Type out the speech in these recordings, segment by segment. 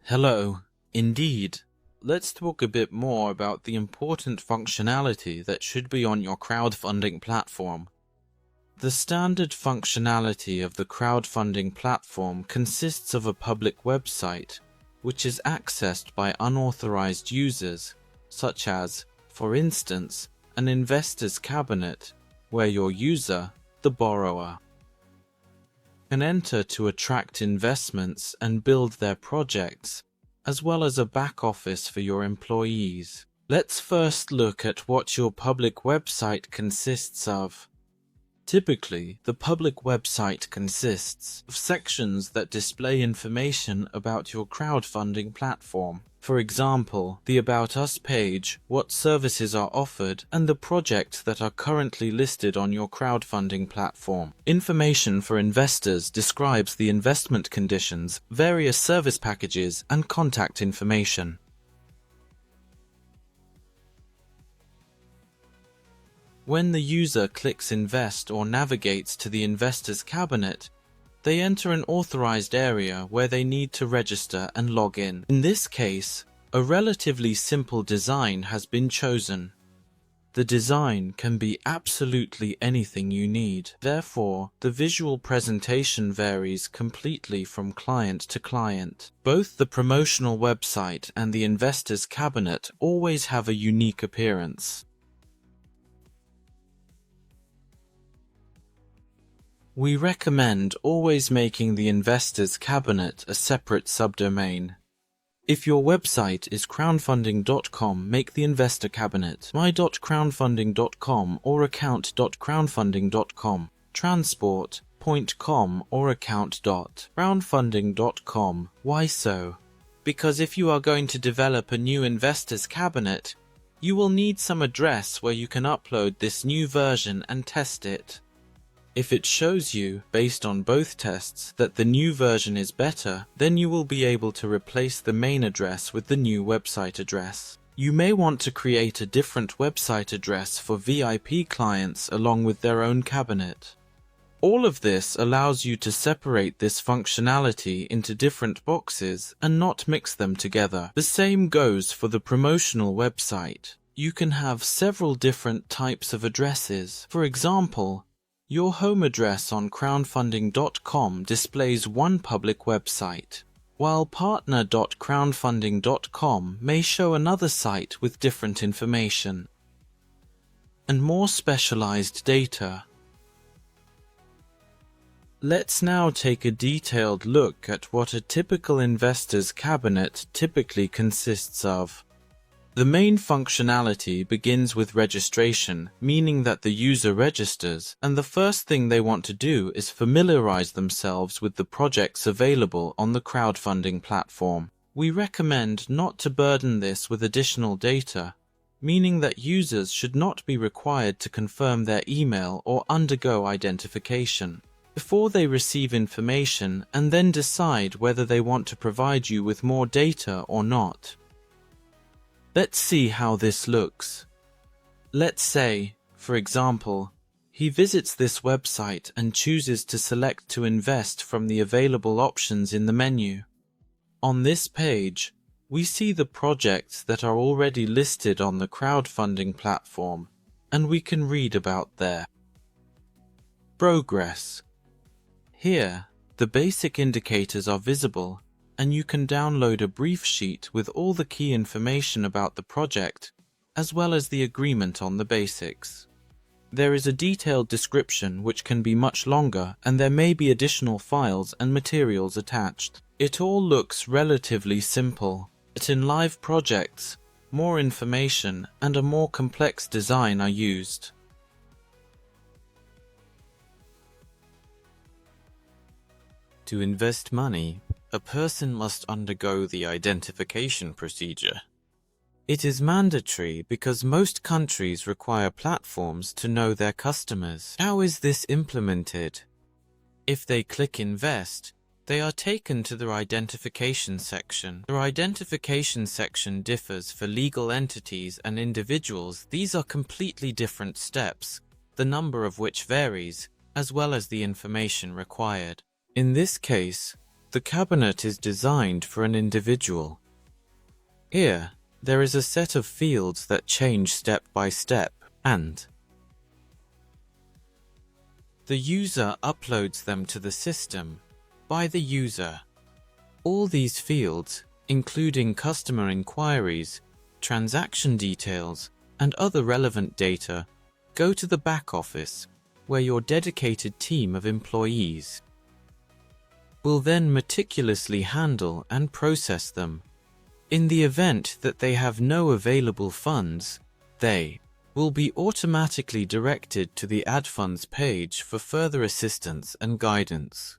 Hello. Indeed. Let's talk a bit more about the important functionality that should be on your crowdfunding platform. The standard functionality of the crowdfunding platform consists of a public website, which is accessed by unauthorized users, such as, for instance, an investor's cabinet, where your user, the borrower, can enter to attract investments and build their projects, as well as a back office for your employees. Let's first look at what your public website consists of. Typically, the public website consists of sections that display information about your crowdfunding platform. For example, the About Us page, what services are offered, and the projects that are currently listed on your crowdfunding platform. Information for investors describes the investment conditions, various service packages, and contact information. When the user clicks Invest or navigates to the investor's cabinet, they enter an authorized area where they need to register and log in. In this case, a relatively simple design has been chosen. The design can be absolutely anything you need. Therefore, the visual presentation varies completely from client to client. Both the promotional website and the investor's cabinet always have a unique appearance. We recommend always making the investor's cabinet a separate subdomain. If your website is crowdfunding.com, make the investor cabinet my.crowdfunding.com or account.crowdfunding.com, transport.com or account.crowdfunding.com. Why so? Because if you are going to develop a new investor's cabinet, you will need some address where you can upload this new version and test it. If it shows you, based on both tests, that the new version is better, then you will be able to replace the main address with the new website address. You may want to create a different website address for VIP clients along with their own cabinet. All of this allows you to separate this functionality into different boxes and not mix them together. The same goes for the promotional website. You can have several different types of addresses. For example, your home address on crowdfunding.com displays one public website, while partner.crowdfunding.com may show another site with different information and more specialized data. Let's now take a detailed look at what a typical investor's cabinet typically consists of. The main functionality begins with registration, meaning that the user registers, and the first thing they want to do is familiarize themselves with the projects available on the crowdfunding platform. We recommend not to burden this with additional data, meaning that users should not be required to confirm their email or undergo identification before they receive information and then decide whether they want to provide you with more data or not. Let's see how this looks. Let's say, for example, he visits this website and chooses to select to invest from the available options in the menu. On this page, we see the projects that are already listed on the crowdfunding platform, and we can read about their progress. Here, the basic indicators are visible, and you can download a brief sheet with all the key information about the project, as well as the agreement on the basics. There is a detailed description which can be much longer, and there may be additional files and materials attached. It all looks relatively simple, but in live projects, more information and a more complex design are used. To invest money, a person must undergo the identification procedure. It is mandatory because most countries require platforms to know their customers. How is this implemented? If they click Invest, they are taken to their identification section. Their identification section differs for legal entities and individuals. These are completely different steps, the number of which varies, as well as the information required. In this case, the cabinet is designed for an individual. Here, there is a set of fields that change step by step, and the user uploads them to the system by the user. All these fields, including customer inquiries, transaction details, and other relevant data, go to the back office, where your dedicated team of employees will then meticulously handle and process them. In the event that they have no available funds, they will be automatically directed to the Add Funds page for further assistance and guidance.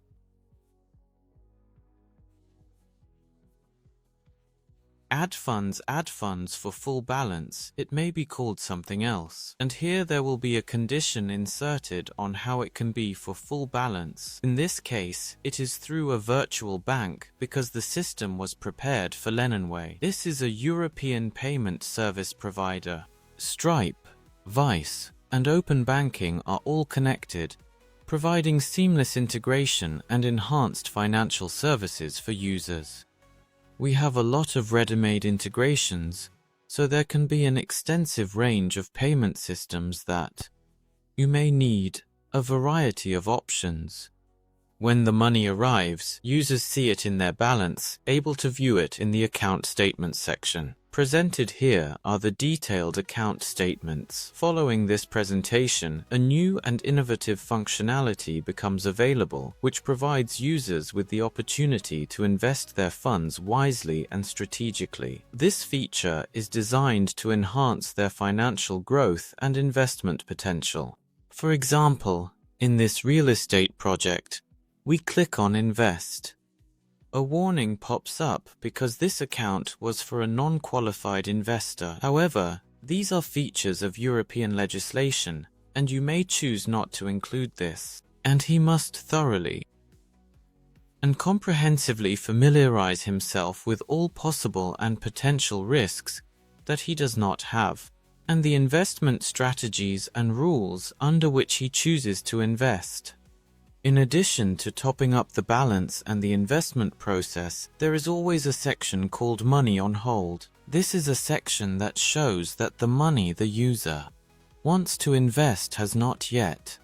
Add funds for full balance. It may be called something else. And here there will be a condition inserted on how it can be for full balance. In this case, it is through a virtual bank because the system was prepared for Lennonway. This is a European payment service provider. Stripe, Vice, and Open Banking are all connected, providing seamless integration and enhanced financial services for users. We have a lot of ready-made integrations, so there can be an extensive range of payment systems that you may need a variety of options. When the money arrives, users see it in their balance, able to view it in the account statements section. Presented here are the detailed account statements. Following this presentation, a new and innovative functionality becomes available, which provides users with the opportunity to invest their funds wisely and strategically. This feature is designed to enhance their financial growth and investment potential. For example, in this real estate project, we click on Invest. A warning pops up because this account was for a non-qualified investor. However, these are features of European legislation, and you may choose not to include this. And he must thoroughly and comprehensively familiarize himself with all possible and potential risks that he does not have, and the investment strategies and rules under which he chooses to invest. In addition to topping up the balance and the investment process, there is always a section called Money on Hold. This is a section that shows that the money the user wants to invest has not yet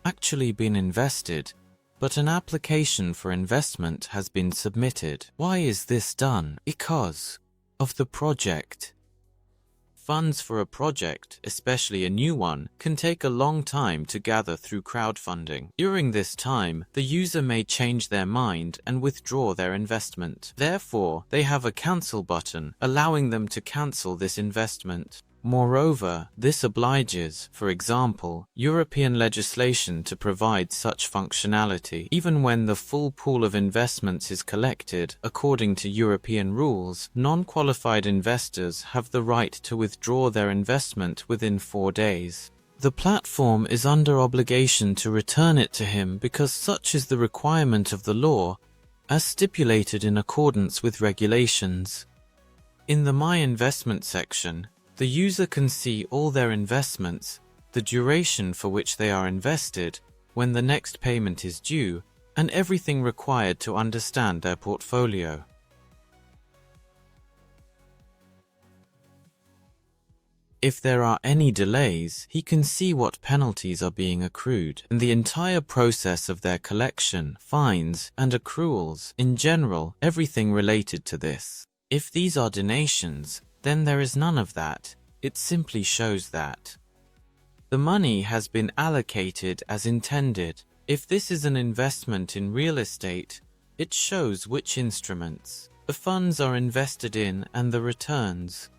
actually been invested, but an application for investment has been submitted. Why is this done? Because of the project. Funds for a project, especially a new one, can take a long time to gather through crowdfunding. During this time, the user may change their mind and withdraw their investment. Therefore, they have a cancel button, allowing them to cancel this investment. Moreover, this obliges, for example, European legislation to provide such functionality. Even when the full pool of investments is collected, according to European rules, non-qualified investors have the right to withdraw their investment within 4 days. The platform is under obligation to return it to him because such is the requirement of the law, as stipulated in accordance with regulations. In the My Investment section, the user can see all their investments, the duration for which they are invested, when the next payment is due, and everything required to understand their portfolio. If there are any delays, he can see what penalties are being accrued, and the entire process of their collection, fines, and accruals, in general, everything related to this. If these are donations, then there is none of that. It simply shows that the money has been allocated as intended. If this is an investment in real estate, it shows which instruments the funds are invested in and the returns.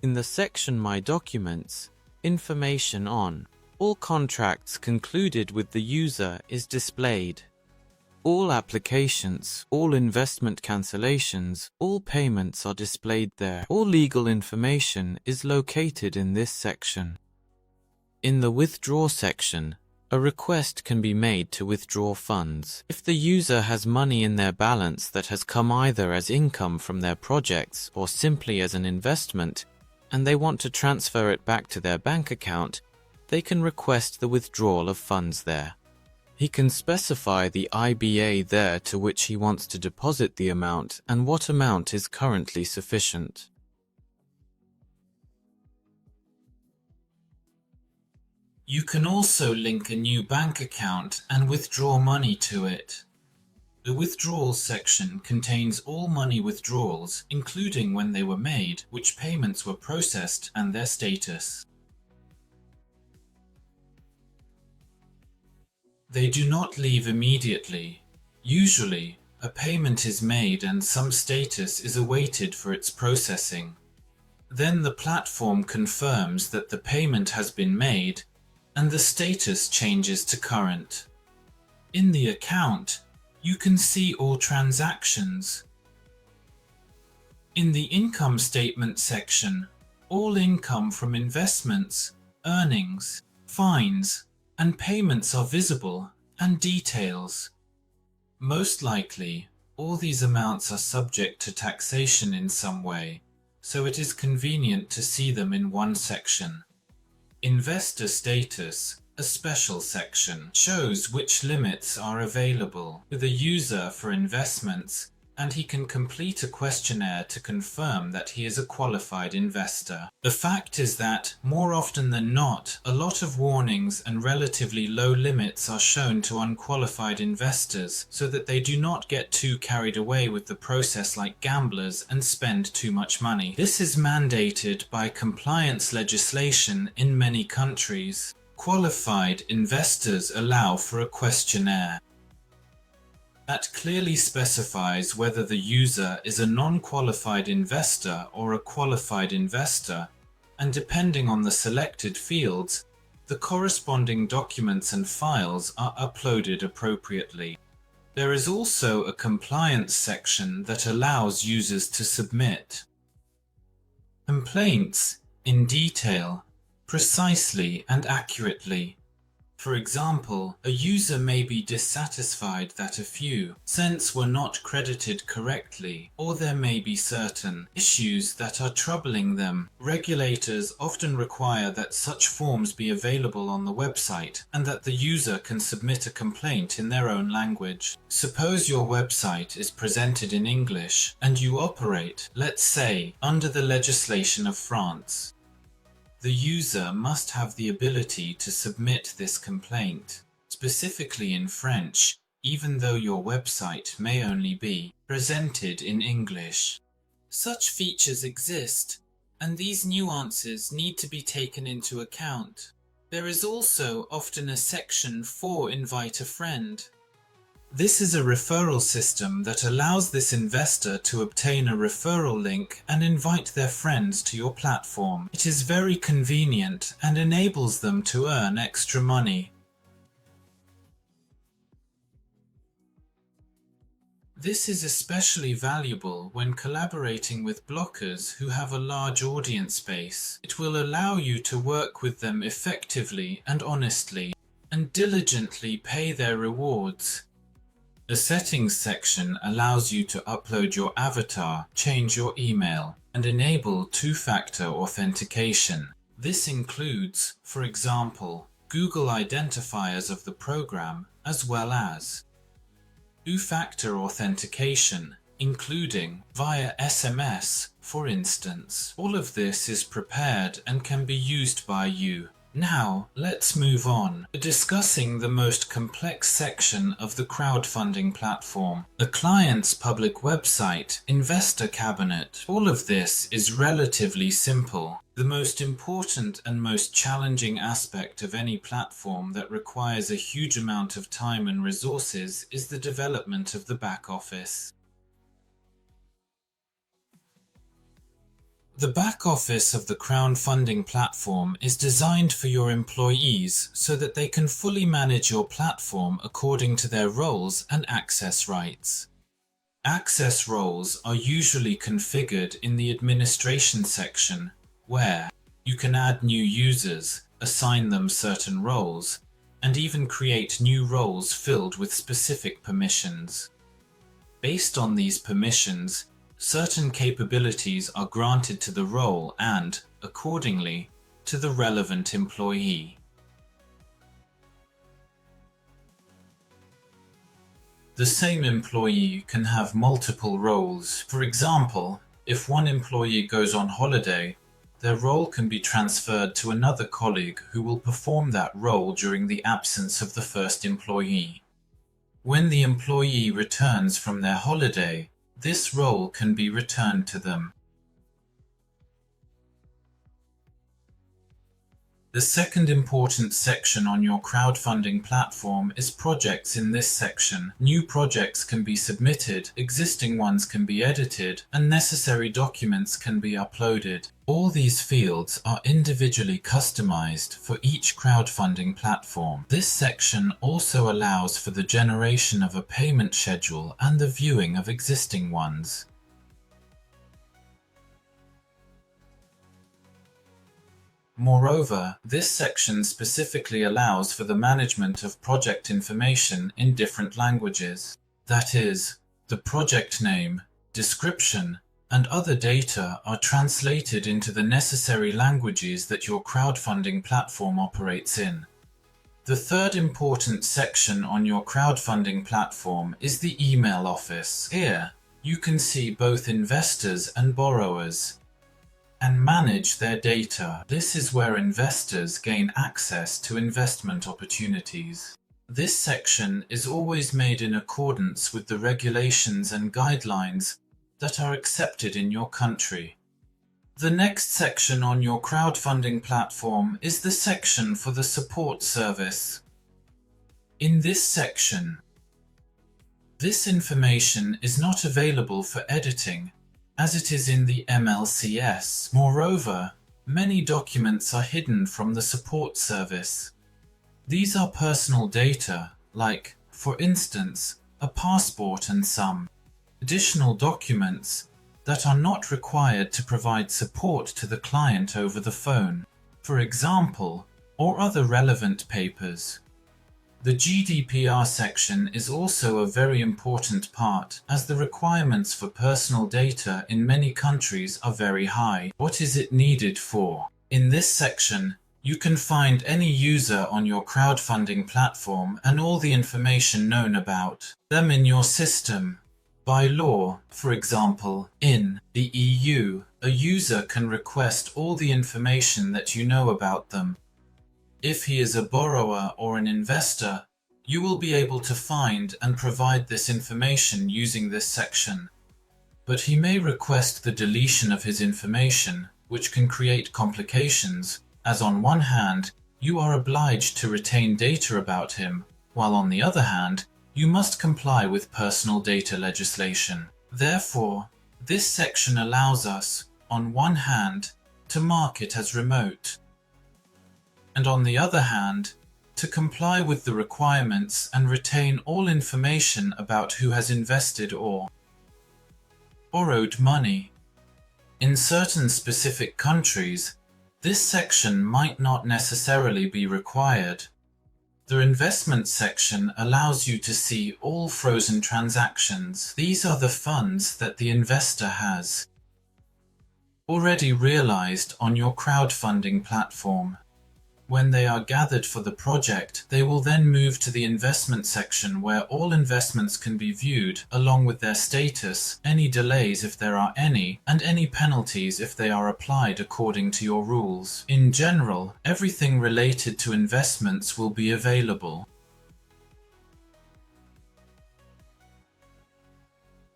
In the section My Documents, information on all contracts concluded with the user is displayed. All applications, all investment cancellations, all payments are displayed there. All legal information is located in this section. In the Withdraw section, a request can be made to withdraw funds. If the user has money in their balance that has come either as income from their projects or simply as an investment, and they want to transfer it back to their bank account, they can request the withdrawal of funds there. He can specify the IBA there to which he wants to deposit the amount and what amount is currently sufficient. You can also link a new bank account and withdraw money to it. The withdrawals section contains all money withdrawals, including when they were made, which payments were processed, and their status. They do not leave immediately. Usually, a payment is made and some status is awaited for its processing. Then the platform confirms that the payment has been made and the status changes to current. In the account, you can see all transactions. In the income statement section, all income from investments, earnings, fines, and payments are visible, and details. Most likely, all these amounts are subject to taxation in some way, so it is convenient to see them in one section. Investor status, a special section, shows which limits are available to the user for investments, and he can complete a questionnaire to confirm that he is a qualified investor. The fact is that, more often than not, a lot of warnings and relatively low limits are shown to unqualified investors so that they do not get too carried away with the process like gamblers and spend too much money. This is mandated by compliance legislation in many countries. Qualified investors allow for a questionnaire that clearly specifies whether the user is a non-qualified investor or a qualified investor, and depending on the selected fields, the corresponding documents and files are uploaded appropriately. There is also a compliance section that allows users to submit complaints in detail, precisely and accurately. For example, a user may be dissatisfied that a few cents were not credited correctly, or there may be certain issues that are troubling them. Regulators often require that such forms be available on the website and that the user can submit a complaint in their own language. Suppose your website is presented in English and you operate, let's say, under the legislation of France. The user must have the ability to submit this complaint, specifically in French, even though your website may only be presented in English. Such features exist, and these nuances need to be taken into account. There is also often a section for invite a friend. This is a referral system that allows this investor to obtain a referral link and invite their friends to your platform. It is very convenient and enables them to earn extra money. This is especially valuable when collaborating with bloggers who have a large audience base. It will allow you to work with them effectively and honestly, and diligently pay their rewards. The settings section allows you to upload your avatar, change your email, and enable two-factor authentication. This includes, for example, Google identifiers of the program, as well as two-factor authentication, including via SMS, for instance. All of this is prepared and can be used by you. Now, let's move on to discussing the most complex section of the crowdfunding platform, the client's public website, investor cabinet. All of this is relatively simple. The most important and most challenging aspect of any platform that requires a huge amount of time and resources is the development of the back office. The back office of the crowdfunding platform is designed for your employees so that they can fully manage your platform according to their roles and access rights. Access roles are usually configured in the administration section, where you can add new users, assign them certain roles, and even create new roles filled with specific permissions. Based on these permissions, certain capabilities are granted to the role and, accordingly, to the relevant employee. The same employee can have multiple roles. For example, if one employee goes on holiday, their role can be transferred to another colleague who will perform that role during the absence of the first employee. When the employee returns from their holiday, this role can be returned to them. The second important section on your crowdfunding platform is projects. In this section, new projects can be submitted, existing ones can be edited, and necessary documents can be uploaded. All these fields are individually customized for each crowdfunding platform. This section also allows for the generation of a payment schedule and the viewing of existing ones. Moreover, this section specifically allows for the management of project information in different languages. That is, the project name, description, and other data are translated into the necessary languages that your crowdfunding platform operates in. The third important section on your crowdfunding platform is the email office. Here, you can see both investors and borrowers and manage their data. This is where investors gain access to investment opportunities. This section is always made in accordance with the regulations and guidelines that are accepted in your country. The next section on your crowdfunding platform is the section for the support service. In this section, this information is not available for editing, as it is in the MLCS. Moreover, many documents are hidden from the support service. These are personal data, like, for instance, a passport and some additional documents that are not required to provide support to the client over the phone, for example, or other relevant papers. The GDPR section is also a very important part, as the requirements for personal data in many countries are very high. What is it needed for? In this section, you can find any user on your crowdfunding platform and all the information known about them in your system. By law, for example, in the EU, a user can request all the information that you know about them. If he is a borrower or an investor, you will be able to find and provide this information using this section. But he may request the deletion of his information, which can create complications, as on one hand, you are obliged to retain data about him, while on the other hand, you must comply with personal data legislation. Therefore, this section allows us, on one hand, to mark it as remote, and on the other hand, to comply with the requirements and retain all information about who has invested or borrowed money. In certain specific countries, this section might not necessarily be required. The investment section allows you to see all frozen transactions. These are the funds that the investor has already realized on your crowdfunding platform. When they are gathered for the project, they will then move to the investment section where all investments can be viewed, along with their status, any delays if there are any, and any penalties if they are applied according to your rules. In general, everything related to investments will be available.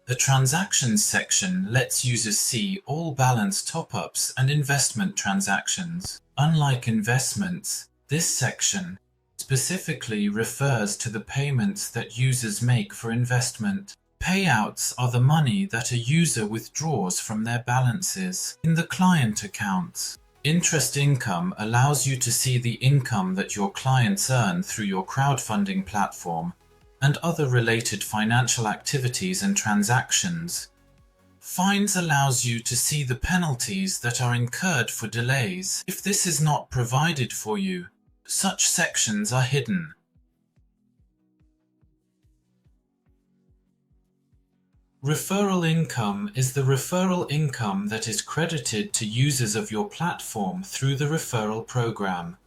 The transactions section lets users see all balance top-ups and investment transactions. Unlike investments, this section specifically refers to the payments that users make for investment. Payouts are the money that a user withdraws from their balances in the client accounts. Interest income allows you to see the income that your clients earn through your crowdfunding platform and other related financial activities and transactions. Fines allows you to see the penalties that are incurred for delays. If this is not provided for you, such sections are hidden. Referral income is the referral income that is credited to users of your platform through the referral program.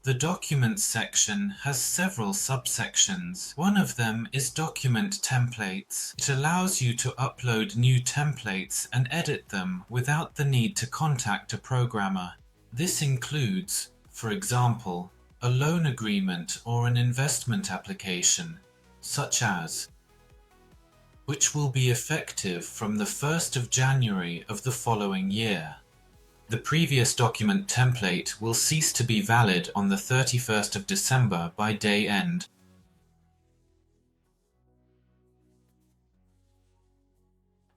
The Documents section has several subsections. One of them is Document Templates. It allows you to upload new templates and edit them without the need to contact a programmer. This includes, for example, a loan agreement or an investment application, such as, which will be effective from the 1st of January of the following year. The previous document template will cease to be valid on the 31st of December by day end.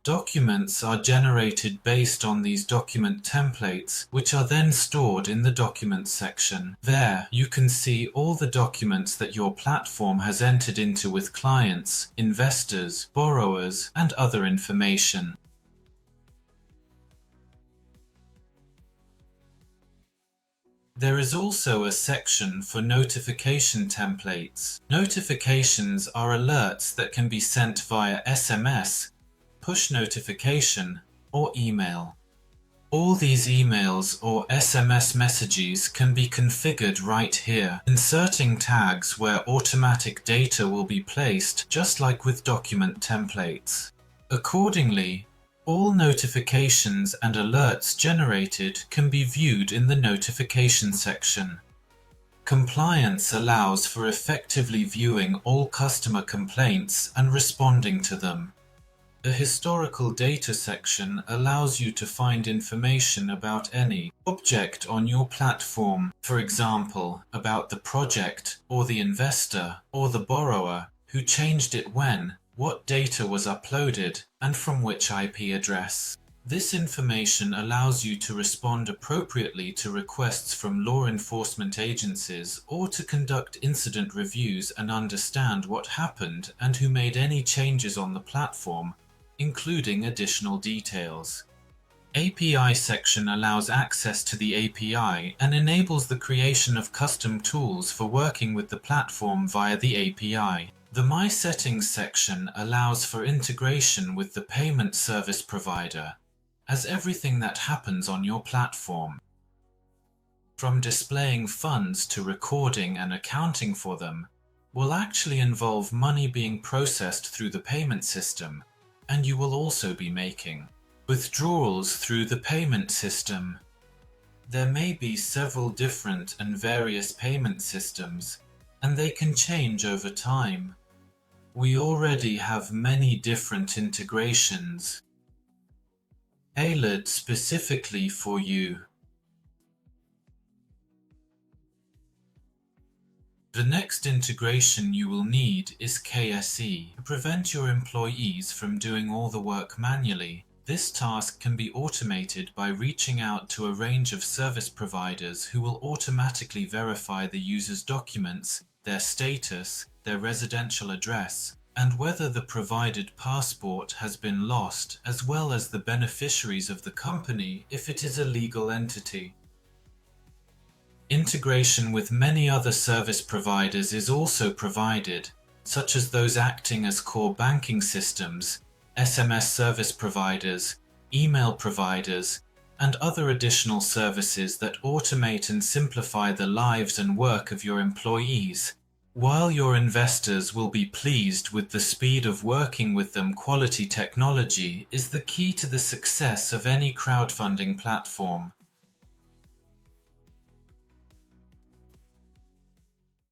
Documents are generated based on these document templates, which are then stored in the Documents section. There, you can see all the documents that your platform has entered into with clients, investors, borrowers, and other information. There is also a section for notification templates. Notifications are alerts that can be sent via SMS, push notification, or email. All these emails or SMS messages can be configured right here, inserting tags where automatic data will be placed, just like with document templates. Accordingly, all notifications and alerts generated can be viewed in the notification section. Compliance allows for effectively viewing all customer complaints and responding to them. The historical data section allows you to find information about any object on your platform, for example, about the project or the investor or the borrower, who changed it when, what data was uploaded, and from which IP address. This information allows you to respond appropriately to requests from law enforcement agencies or to conduct incident reviews and understand what happened and who made any changes on the platform, including additional details. API section allows access to the API and enables the creation of custom tools for working with the platform via the API. The My Settings section allows for integration with the payment service provider, as everything that happens on your platform, from displaying funds to recording and accounting for them, will actually involve money being processed through the payment system, and you will also be making withdrawals through the payment system. There may be several different and various payment systems, and they can change over time. We already have many different integrations tailored specifically for you. The next integration you will need is KSE to prevent your employees from doing all the work manually. This task can be automated by reaching out to a range of service providers who will automatically verify the user's documents, their status, their residential address, and whether the provided passport has been lost, as well as the beneficiaries of the company if it is a legal entity. Integration with many other service providers is also provided, such as those acting as core banking systems, SMS service providers, email providers, and other additional services that automate and simplify the lives and work of your employees. While your investors will be pleased with the speed of working with them, quality technology is the key to the success of any crowdfunding platform.